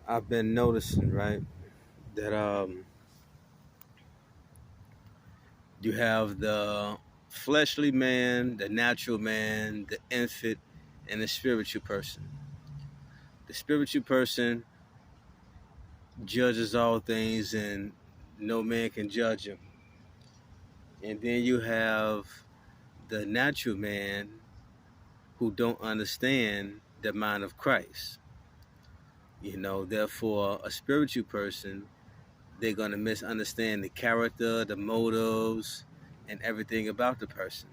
I've been noticing, right, that you have the fleshly man, the natural man, the infant, and the spiritual person. The spiritual person judges all things, and no man can judge him. And then you have the natural man who don't understand the mind of Christ. Therefore, a spiritual person, they're going to misunderstand the character, the motives, and everything about the person.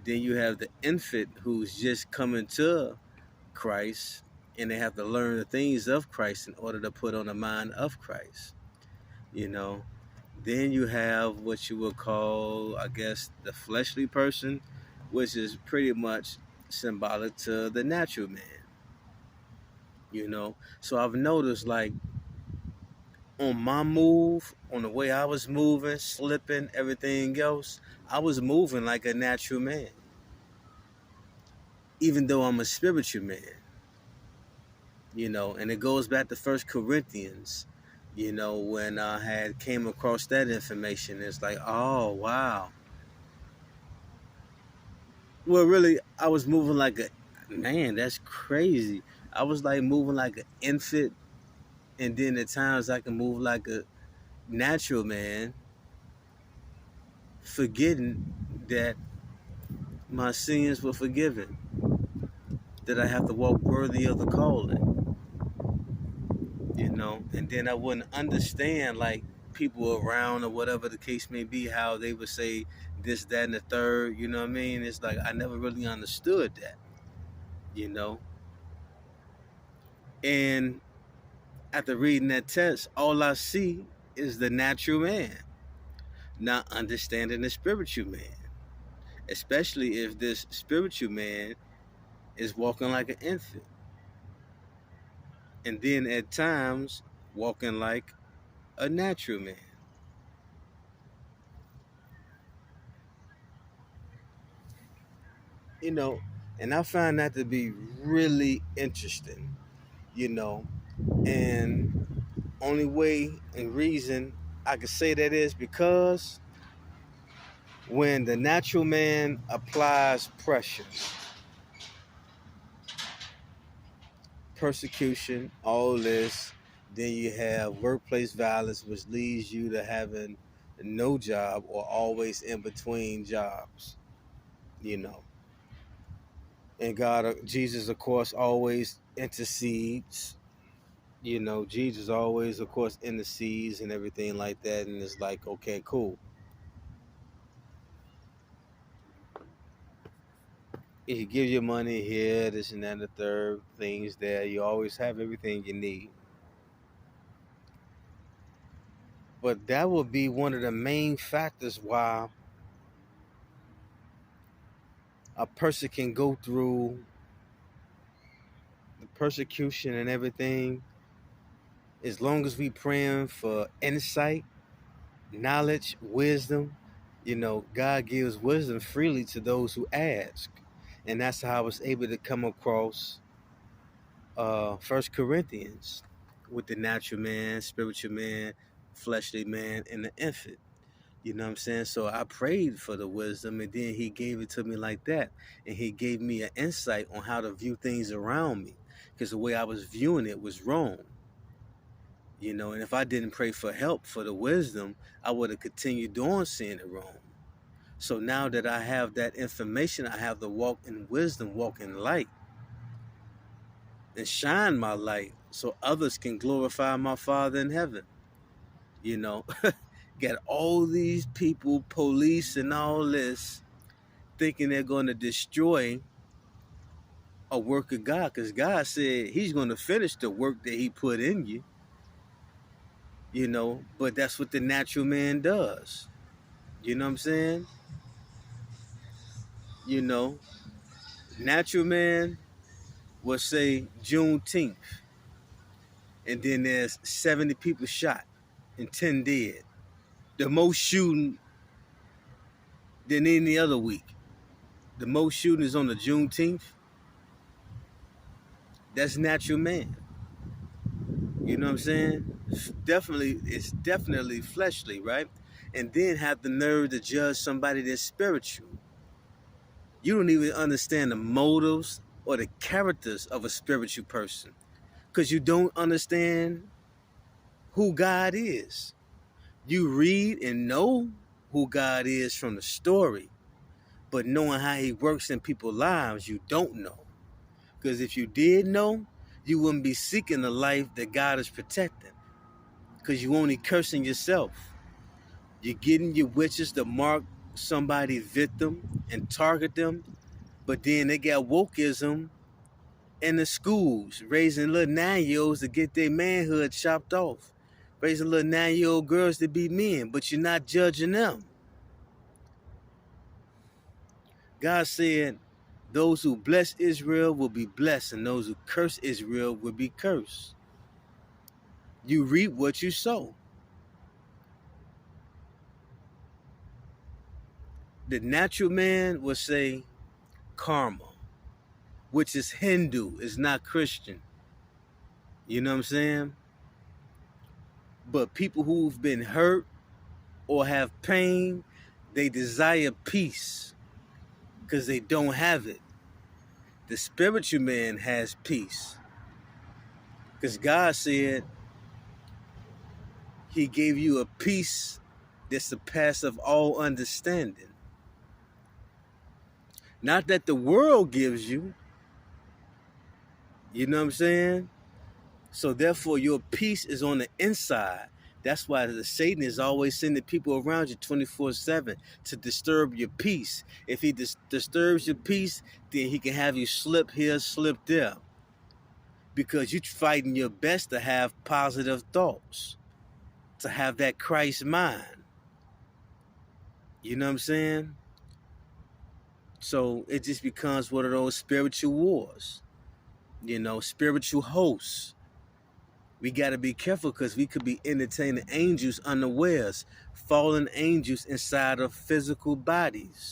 Then you have the infant who's just coming to Christ, and they have to learn the things of Christ in order to put on the mind of Christ. You know, then you have what you would call, I guess, the fleshly person, which is pretty much symbolic to the natural man. So I've noticed, like, on my move, on the way I was moving, slipping, everything else, I was moving like a natural man, even though I'm a spiritual man. And it goes back to First Corinthians, when I had came across that information. It's like, oh, wow. Well, really, I was moving like a man. That's crazy. I was like moving like an infant, and then at times I can move like a natural man, forgetting that my sins were forgiven, that I have to walk worthy of the calling. And then I wouldn't understand, like, people around or whatever the case may be, how they would say this, that, and the third. You know what I mean? It's like I never really understood that. You know, and after reading that text, all I see is the natural man, not understanding the spiritual man, especially if this spiritual man is walking like an infant, and then at times walking like a natural man. You know, and I find that to be really interesting. You know, and only way and reason I could say that is because when the natural man applies pressure, persecution, all this, then you have workplace violence, which leads you to having no job or always in between jobs, you know. And Jesus, of course, always intercedes. Jesus always, of course, intercedes and everything like that. And it's like, okay, cool. He gives you money here, this and that, and the third, things there. You always have everything you need. But that would be one of the main factors why a person can go through the persecution and everything, as long as we praying for insight, knowledge, wisdom. God gives wisdom freely to those who ask. And that's how I was able to come across First Corinthians with the natural man, spiritual man, fleshly man, and the infant. You know what I'm saying? So I prayed for the wisdom, and then he gave it to me like that. And he gave me an insight on how to view things around me, because the way I was viewing it was wrong. And if I didn't pray for help for the wisdom, I would have continued on seeing it wrong. So now that I have that information, I have to walk in wisdom, walk in light, and shine my light so others can glorify my Father in heaven. You know, Got all these people, police, and all this, thinking they're going to destroy a work of God, because God said He's going to finish the work that He put in you. But that's what the natural man does. You know what I'm saying? You know, Natural man will say Juneteenth, and then there's 70 people shot and 10 dead. The most shooting than any other week. The most shooting is on the Juneteenth. That's natural man. You know what I'm saying? It's definitely fleshly, right? And then have the nerve to judge somebody that's spiritual. You don't even understand the motives or the characters of a spiritual person because you don't understand who God is. You read and know who God is from the story, but knowing how he works in people's lives, you don't know. Because if you did know, you wouldn't be seeking the life that God is protecting. Because you only cursing yourself. You're getting your witches to mark somebody victim and target them, but then they got wokeism in the schools, raising little 9-year-olds to get their manhood chopped off, raising little 9-year-old girls to be men, but you're not judging them. God said, those who bless Israel will be blessed, and those who curse Israel will be cursed. You reap what you sow. The natural man will say karma, which is Hindu, is not Christian. You know what I'm saying? But people who've been hurt or have pain, they desire peace because they don't have it. The spiritual man has peace because God said he gave you a peace that surpasses all understanding. Not that the world gives you. You know what I'm saying? So therefore, your peace is on the inside. That's why the Satan is always sending people around you 24/7 to disturb your peace. If he disturbs your peace, then he can have you slip here, slip there. Because you're fighting your best to have positive thoughts, to have that Christ mind. You know what I'm saying? So it just becomes one of those spiritual wars, spiritual hosts. We got to be careful because we could be entertaining angels unawares, fallen angels inside of physical bodies.